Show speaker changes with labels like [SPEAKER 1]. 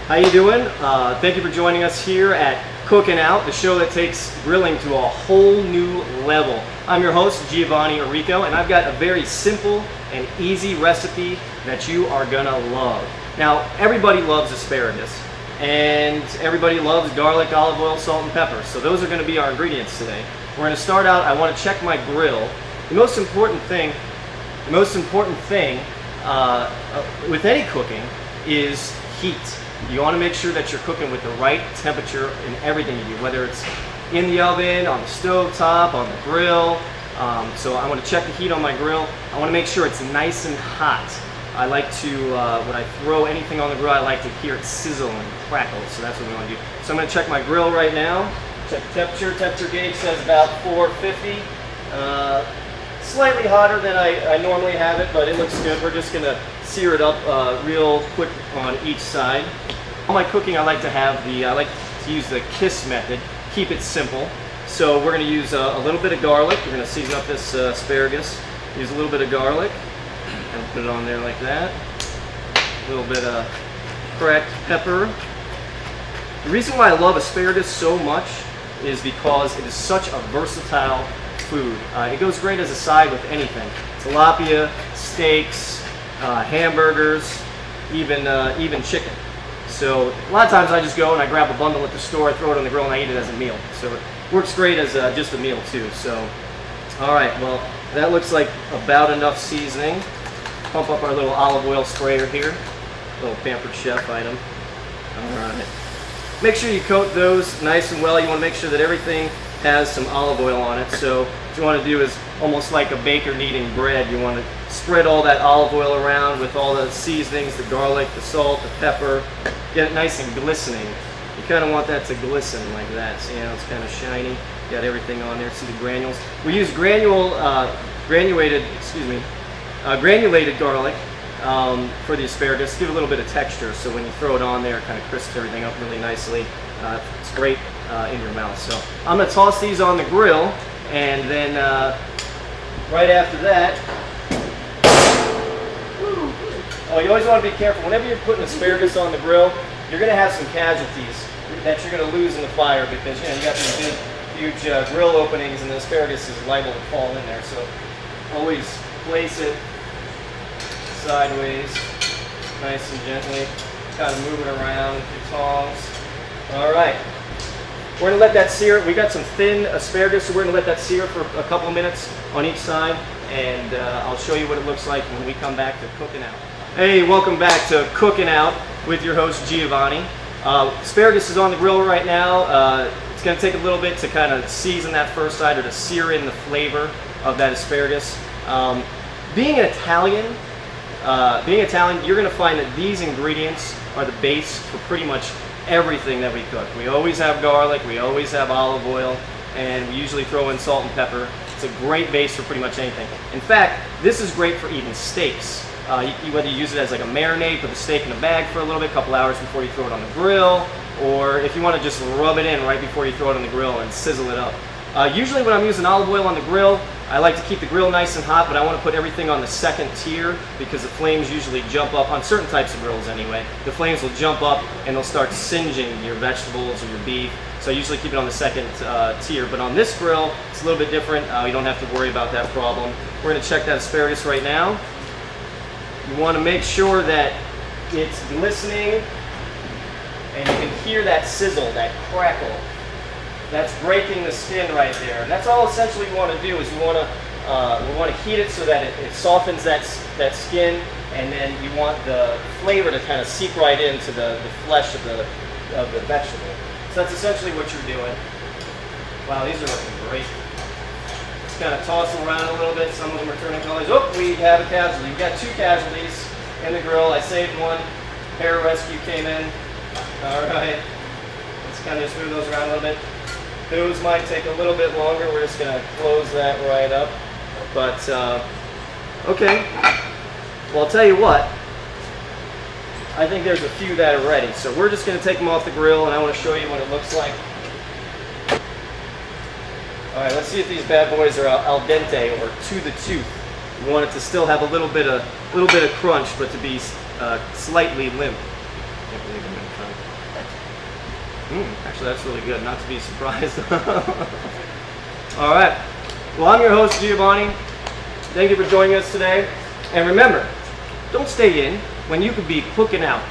[SPEAKER 1] How you doing? Thank you for joining us here at Cookin' Out, the show that takes grilling to a whole new level. I'm your host, Giovanni, and I've got a very simple and easy recipe that you are gonna love. Now, everybody loves asparagus, and everybody loves garlic, olive oil, salt, and pepper. So those are gonna be our ingredients today. We're gonna start out, I wanna check my grill. The most important thing with any cooking is heat. You want to make sure that you're cooking with the right temperature in everything you do, whether it's in the oven, on the stove top, on the grill. So I want to check the heat on my grill. I want to make sure it's nice and hot. I like to, when I throw anything on the grill, I like to hear it sizzle and crackle. So that's what we want to do. So I'm going to check my grill right now. Check the temperature. Temperature gauge says about 450. Slightly hotter than I normally have it, but it looks good. We're just going to sear it up real quick on each side. All my cooking, I like to use the KISS method. Keep it simple. So we're going to use a little bit of garlic. We're going to season up this asparagus. Use a little bit of garlic and put it on there like that. A little bit of cracked pepper. The reason why I love asparagus so much is because it is such a versatile food. It goes great as a side with anything. Tilapia, steaks, hamburgers, even chicken. So a lot of times I just go and I grab a bundle at the store, I throw it on the grill, and I eat it as a meal. So it works great as just a meal too. So, all right, well, that looks like about enough seasoning. Pump up our little olive oil sprayer here, little Pampered Chef item. All right. Make sure you coat those nice and well. You want to make sure that everything has some olive oil on it. So what you want to do is almost like a baker kneading bread. You want to spread all that olive oil around with all the seasonings, the garlic, the salt, the pepper. Get it nice and glistening. You kind of want that to glisten like that. See how it's kind of shiny? Got everything on there. See the granules? We use granulated garlic for the asparagus. Give it a little bit of texture, so when you throw it on there, it kind of crisps everything up really nicely. It's great in your mouth. So I'm going to toss these on the grill, and then right after that, you always want to be careful. Whenever you're putting asparagus on the grill, you're going to have some casualties that you're going to lose in the fire because you got these big, huge grill openings, and the asparagus is liable to fall in there. So always place it sideways, nice and gently. Kind of move it around with your tongs. All right. We're going to let that sear. We got some thin asparagus, so we're going to let that sear for a couple of minutes on each side, and I'll show you what it looks like when we come back to Cookin' Out. Hey, welcome back to Cookin' Out with your host Giovanni. Asparagus is on the grill right now. It's going to take a little bit to kind of season that first side or to sear in the flavor of that asparagus. Being Italian, you're going to find that these ingredients are the base for pretty much everything that we cook. We always have garlic, we always have olive oil, and we usually throw in salt and pepper. It's a great base for pretty much anything. In fact, this is great for even steaks. Whether you use it as like a marinade, put the steak in a bag for a little bit, a couple hours before you throw it on the grill, or if you want to just rub it in right before you throw it on the grill and sizzle it up. Usually when I'm using olive oil on the grill, I like to keep the grill nice and hot, but I want to put everything on the second tier because the flames usually jump up, on certain types of grills anyway. The flames will jump up and they'll start singeing your vegetables or your beef. So I usually keep it on the second tier. But on this grill, it's a little bit different. You don't have to worry about that problem. We're going to check that asparagus right now. You want to make sure that it's glistening and you can hear that sizzle, that crackle. That's breaking the skin right there. And that's all essentially we want to do is we want to heat it so that it softens that skin, and then you want the flavor to kind of seep right into the flesh of the vegetable. So that's essentially what you're doing. Wow, these are looking great. Just kind of toss them around a little bit. Some of them are turning colors. Oh, we have a casualty. We've got two casualties in the grill. I saved one. Pararescue came in. All right. Let's kind of just move those around a little bit. Those might take a little bit longer. We're just going to close that right up. But, okay. Well, I'll tell you what. I think there's a few that are ready. So we're just going to take them off the grill, and I want to show you what it looks like. All right, let's see if these bad boys are al dente or to the tooth. We want it to still have a little bit of crunch, but to be slightly limp. can't believe I'm in front. Actually, that's really good. Not to be surprised. All right. Well, I'm your host, Giovanni. Thank you for joining us today. And remember, don't stay in when you could be cooking out.